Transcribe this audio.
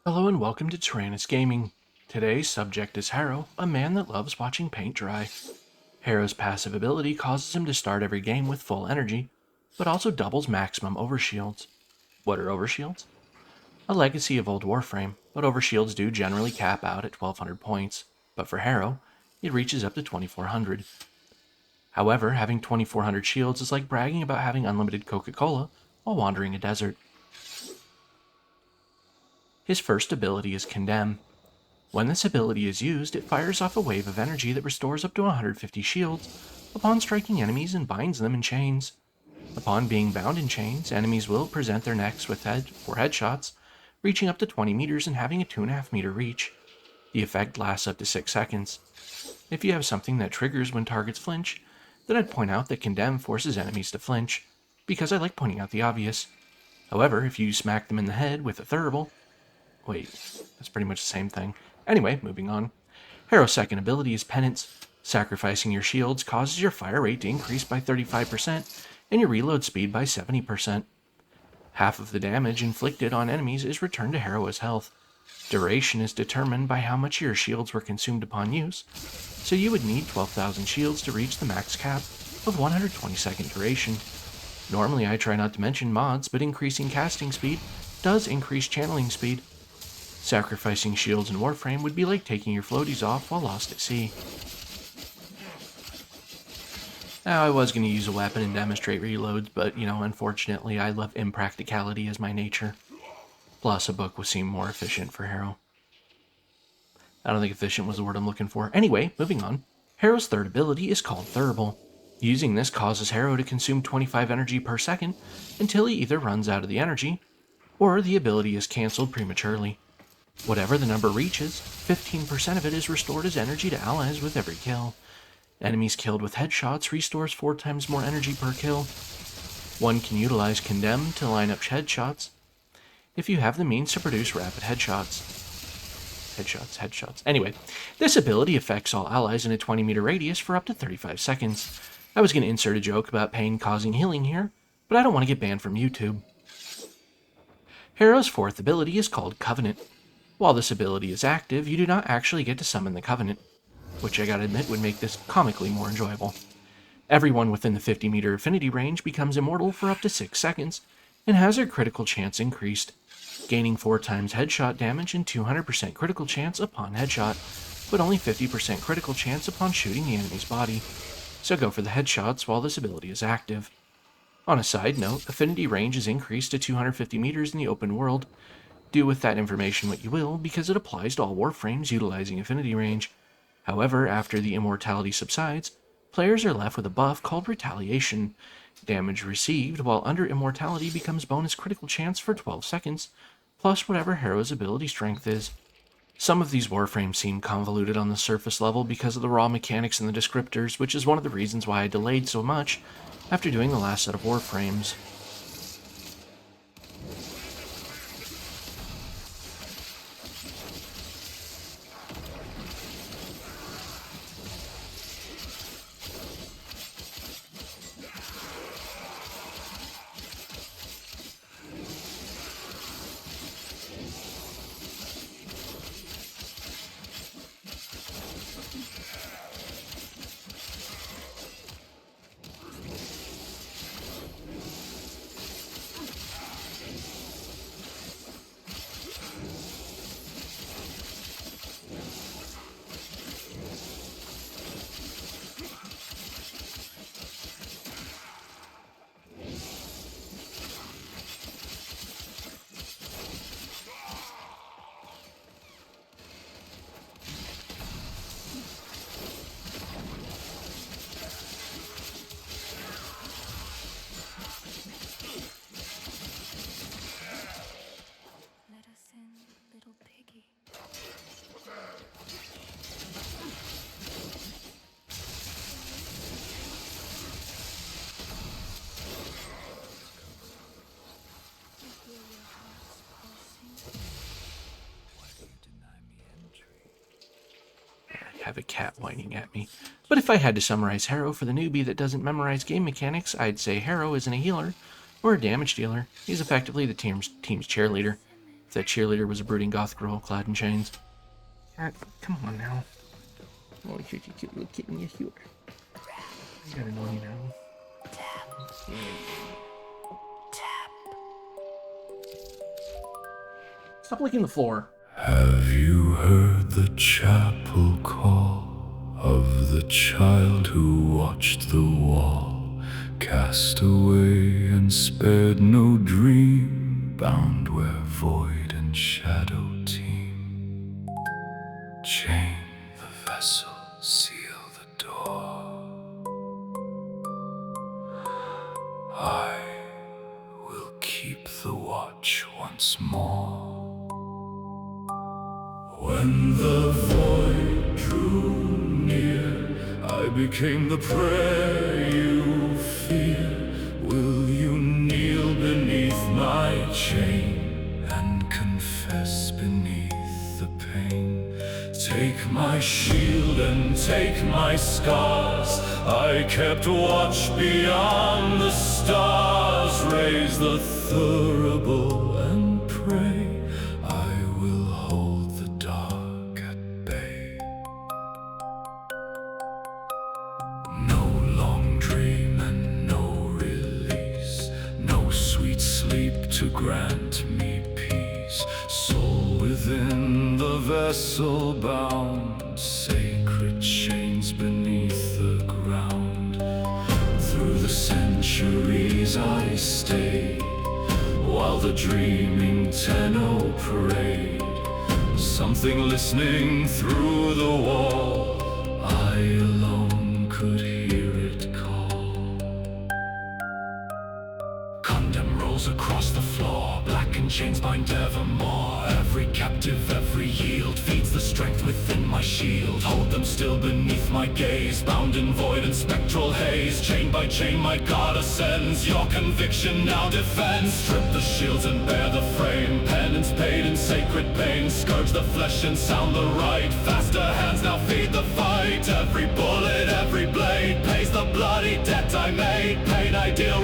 Hello and welcome to Tyrannus Gaming. Today's subject is Harrow, a man that loves watching paint dry. Harrow's passive ability causes him to start every game with full energy, but also doubles maximum overshields. What are overshields? A legacy of old Warframe, but overshields do generally cap out at 1200 points, but for Harrow, it reaches up to 2400. However, having 2400 shields is like bragging about having unlimited Coca-Cola while wandering a desert. His first ability is Condemn. When this ability is used, it fires off a wave of energy that restores up to 150 shields upon striking enemies and binds them in chains. Upon being bound in chains, enemies will present their necks for headshots, reaching up to 20 meters and having a 2.5 meter reach. The effect lasts up to 6 seconds. If you have something that triggers when targets flinch, then I'd point out that Condemn forces enemies to flinch, because I like pointing out the obvious. However, if you smack them in the head with a thurible, wait, that's pretty much the same thing. Anyway, moving on. Harrow's second ability is Penance. Sacrificing your shields causes your fire rate to increase by 35% and your reload speed by 70%. Half of the damage inflicted on enemies is returned to Harrow as health. Duration is determined by how much your shields were consumed upon use, so you would need 12,000 shields to reach the max cap of 120-second duration. Normally I try not to mention mods, but increasing casting speed does increase channeling speed. Sacrificing shields in Warframe would be like taking your floaties off while lost at sea. Now, I was going to use a weapon and demonstrate reloads, but, unfortunately I love impracticality as my nature. Plus, a book would seem more efficient for Harrow. I don't think efficient was the word I'm looking for. Anyway, moving on. Harrow's third ability is called Thurible. Using this causes Harrow to consume 25 energy per second until he either runs out of the energy, or the ability is cancelled prematurely. Whatever the number reaches, 15% of it is restored as energy to allies with every kill. Enemies killed with headshots restores 4 times more energy per kill. One can utilize Condemn to line up headshots if you have the means to produce rapid headshots. Headshots. Anyway, this ability affects all allies in a 20-meter radius for up to 35 seconds. I was going to insert a joke about pain causing healing here, but I don't want to get banned from YouTube. Harrow's fourth ability is called Covenant. While this ability is active, you do not actually get to summon the Covenant, which I gotta admit would make this comically more enjoyable. Everyone within the 50-meter affinity range becomes immortal for up to 6 seconds, and has their critical chance increased, gaining 4 times headshot damage and 200% critical chance upon headshot, but only 50% critical chance upon shooting the enemy's body, so go for the headshots while this ability is active. On a side note, affinity range is increased to 250 meters in the open world. Do with that information what you will, because it applies to all Warframes utilizing affinity range. However, after the immortality subsides, players are left with a buff called Retaliation. Damage received while under immortality becomes bonus critical chance for 12 seconds, plus whatever Harrow's ability strength is. Some of these Warframes seem convoluted on the surface level because of the raw mechanics and the descriptors, which is one of the reasons why I delayed so much after doing the last set of Warframes. Have a cat whining at me. But if I had to summarize Harrow for the newbie that doesn't memorize game mechanics, I'd say Harrow isn't a healer or a damage dealer. He's effectively the team's cheerleader. That cheerleader was a brooding goth girl clad in chains. Cat, come on now. Oh, you're a cute little kitten, yes you are. I gotta know you now. Stop licking the floor. Have you heard the chapel call of the child who watched the wall, cast away and spared no dream, bound where void and shadow teem? Chain the vessel, seal the door. I will keep the watch once more. When the void drew near, I became the prey you fear. Will you kneel beneath my chain and confess beneath the pain? Take my shield and take my scars. I kept watch beyond the stars. Raise the thurible and pray. I will hold the dark at bay. No long dream and no release, no sweet sleep to grant me peace. Soul within the vessel bound, sacred chains beneath the ground. Through the centuries I stayed, while the dreaming tenor prayed. Something listening through the wall, I alone could hear it call. Condemn rolls across the floor, blackened chains bind evermore. Every captive, every yield, feeds the strength within my shield. Hold them still beneath my gaze, bound in void and spectral haze. Chain by chain my God ascends, your conviction now defends. Strip the shields and bear the frame, penance paid in sacred pain. Scourge the flesh and sound the right, faster hands now feed the fight. Every bullet, every blade pays the bloody debt I made. Pain ideal